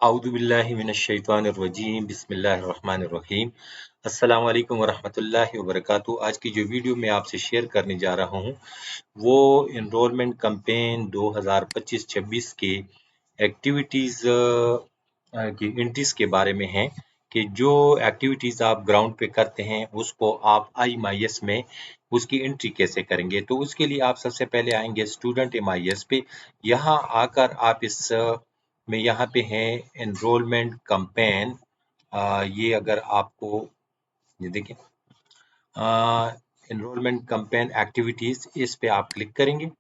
औज़ुबिल्लाहिमिनश्शैतानिर्रजीम बिस्मिल्लाहिर्रहमानिर्रहीम। अस्सलाम वालेकुम वरहमतुल्लाहि वबरकातुहू। आज की जो वीडियो मैं आपसे शेयर करने जा रहा हूँ वो एनरोलमेंट कैंपेन 2025-26 के एक्टिविटीज़ की एंट्रीज के बारे में है कि जो एक्टिविटीज़ आप ग्राउंड पे करते हैं उसको आप IMIS में उसकी एंट्री कैसे करेंगे। तो उसके लिए आप सबसे पहले आएंगे स्टूडेंट MIS पे। यहाँ आकर आप इस में यहाँ पे है एनरोलमेंट कैंपेन। ये अगर आपको ये देखिए एनरोलमेंट कैंपेन एक्टिविटीज, इस पे आप क्लिक करेंगे।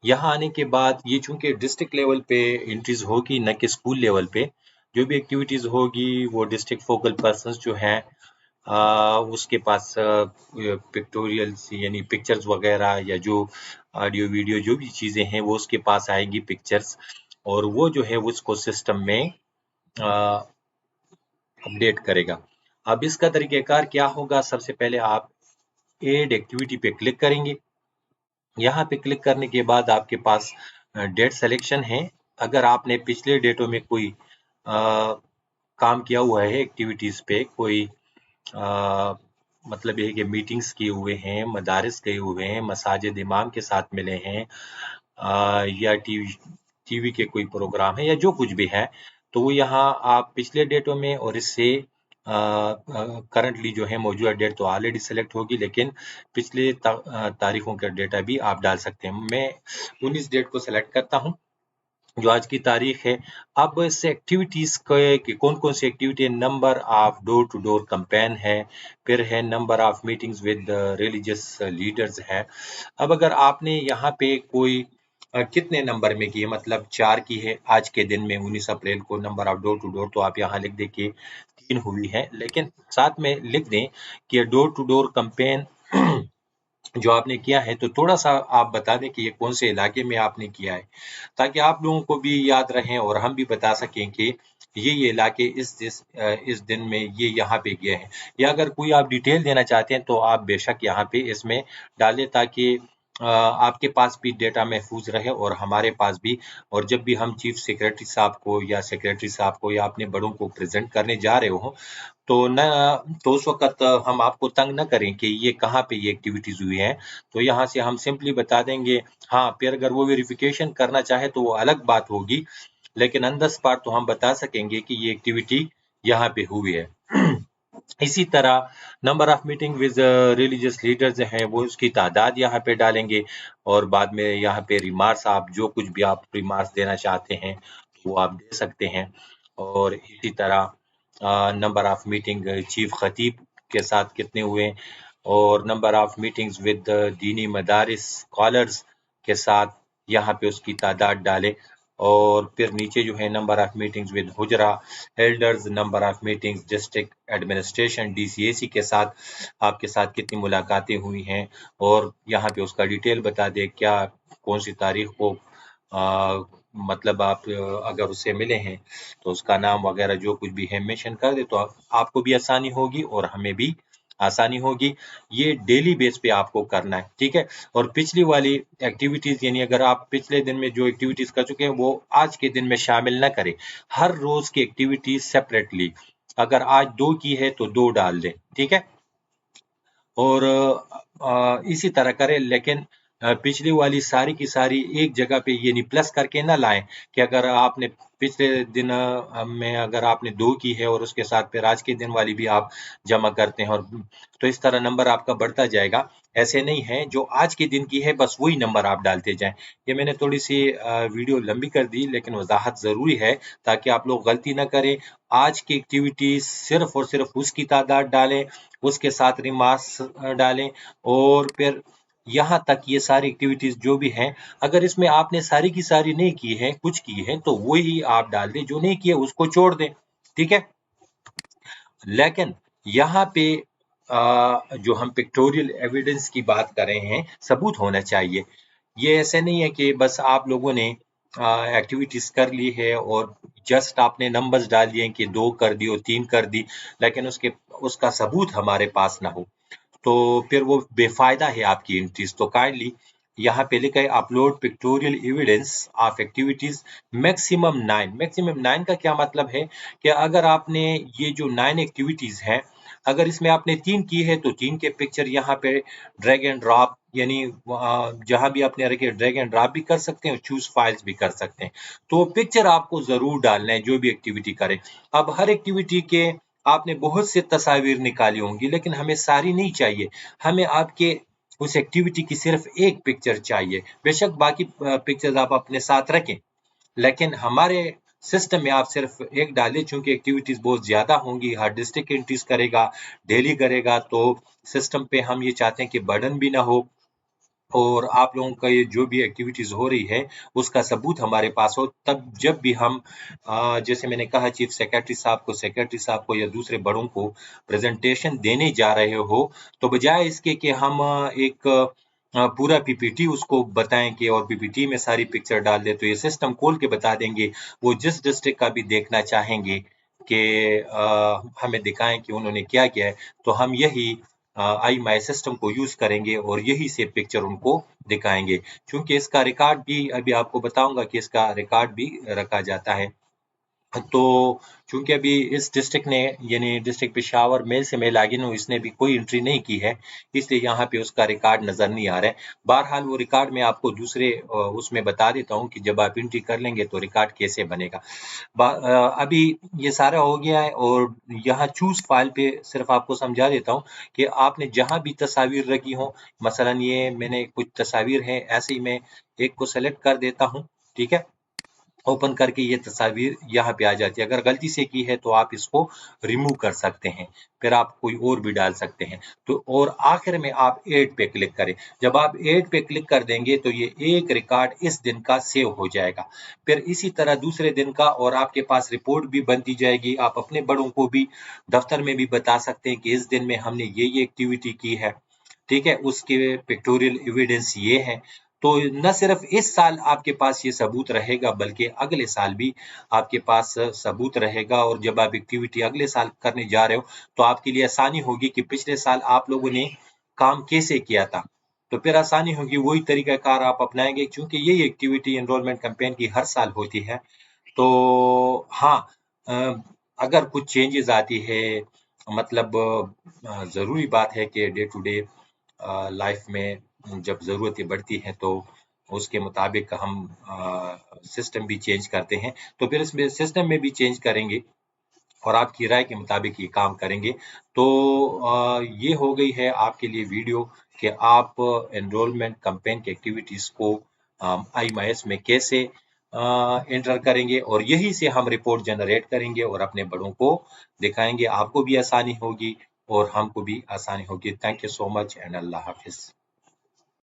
यहाँ आने के बाद ये चूंकि डिस्ट्रिक्ट लेवल पे एंट्रीज होगी न कि स्कूल लेवल पे, जो भी एक्टिविटीज होगी वो डिस्ट्रिक्ट फोकल पर्संस जो हैं उसके पास पिक्टोरियल्स यानी पिक्चर्स वगैरह या जो ऑडियो वीडियो जो भी चीज़ें हैं वो उसके पास आएंगी पिक्चर्स, और वो जो है उसको सिस्टम में अपडेट करेगा। अब इसका तरीक़ेकार क्या होगा, सबसे पहले आप एड एक्टिविटी पे क्लिक करेंगे। यहाँ पे क्लिक करने के बाद आपके पास डेट सिलेक्शन है। अगर आपने पिछले डेटों में कोई काम किया हुआ है एक्टिविटीज़ पे, कोई मतलब ये है कि मीटिंग्स किए हुए हैं, मदारिस गए हुए हैं, मसाजिद इमाम के साथ मिले हैं, या टीवी के कोई प्रोग्राम है या जो कुछ भी है, तो वो यहाँ आप पिछले डेटों में और इससे करंटली जो है मौजूदा डेट तो ऑलरेडी सेलेक्ट होगी, लेकिन पिछले तारीखों का डेटा भी आप डाल सकते हैं। मैं 19 डेट को सेलेक्ट करता हूँ जो आज की तारीख है। अब इस एक्टिविटीज के कौन कौन सी एक्टिविटी है, number of door to door campaign है, फिर है number of meetings with religious leaders है। अब अगर आपने यहाँ पे कोई कितने नंबर में की है, मतलब 4 की है आज के दिन में 19 अप्रैल को number of door to door, तो आप यहाँ लिख दें कि 3 हुई है, लेकिन साथ में लिख दें कि डोर टू डोर कैंपेन जो आपने किया है तो थोड़ा सा आप बता दें कि ये कौन से इलाके में आपने किया है, ताकि आप लोगों को भी याद रहें और हम भी बता सकें कि ये इलाके इस दिन में ये यहाँ पे गए हैं। या अगर कोई आप डिटेल देना चाहते हैं तो आप बेशक यहाँ पे इसमें डालें, ताकि आपके पास भी डेटा महफूज रहे और हमारे पास भी। और जब भी हम चीफ सेक्रेटरी साहब को या सेक्रेटरी साहब को या अपने बड़ों को प्रेजेंट करने जा रहे हो तो उस वक़्त हम आपको तंग न करें कि ये कहाँ पे ये एक्टिविटीज़ हुई हैं, तो यहाँ से हम सिंपली बता देंगे। हाँ, फिर अगर वो वेरिफ़िकेशन करना चाहे तो वो अलग बात होगी, लेकिन ऑन द स्पॉट तो हम बता सकेंगे कि ये एक्टिविटी यहाँ पे हुई है। इसी तरह number of meeting with religious leaders हैं वो उसकी तादाद यहाँ पे डालेंगे, और बाद में यहाँ पे रिमार्क्स, आप जो कुछ भी आप रिमार्क्स देना चाहते हैं वो आप दे सकते हैं। और इसी तरह नंबर ऑफ मीटिंग चीफ खतीब के साथ कितने हुए, और नंबर ऑफ मीटिंग्स विद दीनी मदारिस स्कॉलर्स के साथ यहाँ पे उसकी तादाद डालें। और फिर नीचे जो है number of meetings with hujra elders, number of meetings district administration DCAC के साथ आपके साथ कितनी मुलाकातें हुई हैं, और यहाँ पे उसका डिटेल बता दे क्या कौन सी तारीख को मतलब आप अगर उससे मिले हैं तो उसका नाम वगैरह जो कुछ भी है मेंशन कर दे, तो आपको भी आसानी होगी और हमें भी आसानी होगी। ये डेली बेस पे आपको करना है, ठीक है। और पिछली वाली एक्टिविटीज यानी अगर आप पिछले दिन में जो एक्टिविटीज कर चुके हैं वो आज के दिन में शामिल ना करें। हर रोज की एक्टिविटीज सेपरेटली, अगर आज 2 की है तो 2 डाल दें, ठीक है। और इसी तरह करें, लेकिन पिछली वाली सारी की सारी एक जगह पे यानी प्लस करके ना लाएं कि अगर आपने पिछले दिन में अगर आपने 2 की है और उसके साथ फिर आज के दिन वाली भी आप जमा करते हैं, और तो इस तरह नंबर आपका बढ़ता जाएगा। ऐसे नहीं है, जो आज के दिन की है बस वही नंबर आप डालते जाएं। ये मैंने थोड़ी सी वीडियो लंबी कर दी, लेकिन वजाहत जरूरी है ताकि आप लोग गलती ना करें। आज की एक्टिविटी सिर्फ और सिर्फ उसकी तादाद डालें, उसके साथ रिमार्क्स डालें, और फिर यहाँ तक ये सारी एक्टिविटीज जो भी हैं, अगर इसमें आपने सारी की सारी नहीं की है, कुछ की है, तो वही आप डाल दें, जो नहीं किया उसको छोड़ दें, ठीक है। लेकिन यहाँ पे जो हम पिक्टोरियल एविडेंस की बात कर रहे हैं, सबूत होना चाहिए। ये ऐसे नहीं है कि बस आप लोगों ने एक्टिविटीज कर ली है और जस्ट आपने नंबर्स डाल दिए कि 2 कर दी और 3 कर दी, लेकिन उसका सबूत हमारे पास ना हो, तो फिर वो बेफायदा है आपकी एंट्रीज। तो काइंडली यहाँ पे लिखा है upload pictorial evidence of activities maximum 9। Maximum 9 का क्या मतलब है कि अगर आपने ये जो 9 एक्टिविटीज हैं, अगर इसमें आपने 3 की है तो 3 के पिक्चर यहाँ पे ड्रैग एंड ड्रॉप, यानी जहां भी आपने रखे ड्रैग एंड ड्रॉप भी कर सकते हैं और चूज फाइल्स भी कर सकते हैं। तो पिक्चर आपको जरूर डालना है जो भी एक्टिविटी करें। अब हर एक्टिविटी के आपने बहुत से तस्वीर निकाली होंगी, लेकिन हमें सारी नहीं चाहिए, हमें आपके उस एक्टिविटी की सिर्फ एक पिक्चर चाहिए। बेशक बाकी पिक्चर्स आप अपने साथ रखें, लेकिन हमारे सिस्टम में आप सिर्फ एक डालें, चूंकि एक्टिविटीज बहुत ज्यादा होंगी, हर डिस्ट्रिक्ट एंट्रीज करेगा, डेली करेगा, तो सिस्टम पे हम ये चाहते हैं कि बर्डन भी ना हो और आप लोगों का ये जो भी एक्टिविटीज हो रही है उसका सबूत हमारे पास हो। तब जब भी हम जैसे मैंने कहा चीफ सेक्रेटरी साहब को या दूसरे बड़ों को प्रेजेंटेशन देने जा रहे हो, तो बजाय इसके कि हम एक पूरा पीपीटी उसको बताएं कि और पीपीटी में सारी पिक्चर डाल दे, तो ये सिस्टम खोल के बता देंगे। वो जिस डिस्ट्रिक्ट का भी देखना चाहेंगे कि हमें दिखाएं कि उन्होंने क्या किया है, तो हम यही आई माई सिस्टम को यूज करेंगे और यही से पिक्चर उनको दिखाएंगे। क्योंकि इसका रिकॉर्ड भी अभी आपको बताऊंगा कि इसका रिकॉर्ड भी रखा जाता है। तो चूंकि अभी इस डिस्ट्रिक्ट ने यानी डिस्ट्रिक्ट पेशावर मेल से मैं लॉगिन हूँ, इसने भी कोई एंट्री नहीं की है, इसलिए यहाँ पे उसका रिकॉर्ड नजर नहीं आ रहा है। बहरहाल वो रिकॉर्ड मैं आपको दूसरे उसमें बता देता हूँ कि जब आप एंट्री कर लेंगे तो रिकॉर्ड कैसे बनेगा। अभी ये सारा हो गया है और यहाँ चूज फाइल पे सिर्फ आपको समझा देता हूँ कि आपने जहां भी तस्वीर रखी हो, मसलन ये मैंने कुछ तस्वीर है, ऐसे ही मैं एक को सेलेक्ट कर देता हूँ, ठीक है, ओपन करके ये तस्वीर यहाँ पे आ जाती है। अगर गलती से की है तो आप इसको रिमूव कर सकते हैं, फिर आप कोई और भी डाल सकते हैं। तो और आखिर में आप ऐड पे क्लिक करें। जब आप ऐड पे क्लिक कर देंगे तो ये एक रिकॉर्ड इस दिन का सेव हो जाएगा। फिर इसी तरह दूसरे दिन का और आपके पास रिपोर्ट भी बनती जाएगी। आप अपने बड़ों को भी दफ्तर में भी बता सकते हैं कि इस दिन में हमने ये एक्टिविटी की है, ठीक है, उसके पिक्टोरियल एविडेंस ये है। तो न सिर्फ इस साल आपके पास ये सबूत रहेगा, बल्कि अगले साल भी आपके पास सबूत रहेगा। और जब आप एक्टिविटी अगले साल करने जा रहे हो तो आपके लिए आसानी होगी कि पिछले साल आप लोगों ने काम कैसे किया था, तो फिर आसानी होगी, वही तरीकाकार आप अपनाएंगे। क्योंकि यही एक्टिविटी एनरोलमेंट कैंपेन की हर साल होती है। तो हाँ, अगर कुछ चेंजेस आती है, मतलब जरूरी बात है कि डे टू डे लाइफ में जब ज़रूरतें बढ़ती हैं तो उसके मुताबिक हम सिस्टम भी चेंज करते हैं। तो फिर इसमें सिस्टम में भी चेंज करेंगे और आपकी राय के मुताबिक ये काम करेंगे। तो ये हो गई है आपके लिए वीडियो कि आप एनरोलमेंट कैंपेन की एक्टिविटीज़ को IMIS में कैसे एंटर करेंगे और यही से हम रिपोर्ट जनरेट करेंगे और अपने बड़ों को दिखाएंगे। आपको भी आसानी होगी और हमको भी आसानी होगी। Thank you so much and अल्लाह हाफिज़।